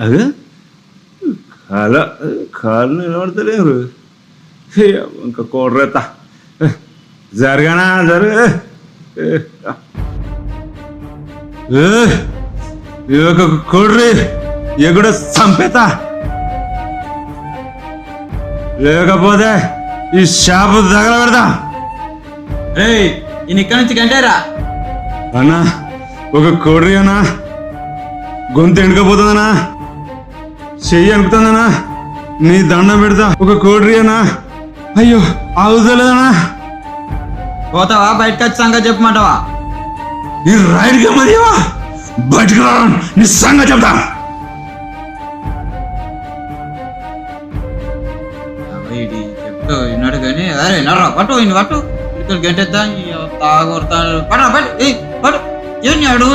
అదే కాళ్ళు నిలబడతలేరు. ఇంకా కోడ్రేత జరగానా జరుగు కొడ్రి ఎగుడ చంపేత లేకపోతే ఈ షాపు తగల పెడతా. నేను ఇక్కడి నుంచి గంటేరా అన్నా ఒక కోడ్రి అన్నా గొంతు ఎండుకపోతుందనా, చెయ్యి అనుకుతుందనా, నీ దండం పెడతా. ఒక కోడ్రి అన్నా, అయ్యో అవుతలేదనా. పోతావా బయటకు వచ్చి సంగతి చెప్పమంటావా? ఈ రైడ్ గమ్మదివా బయటకు రా, నీ సంగతి చెప్తా. చెప్తూ విన్నాడు కానీ అరే నర్రా పట్టు ఇన్ని పట్టు ఇక్కడ గంటెద్దా తాగొడతాడు. పట్టు పట్టు పట్టు ఏం అడుగు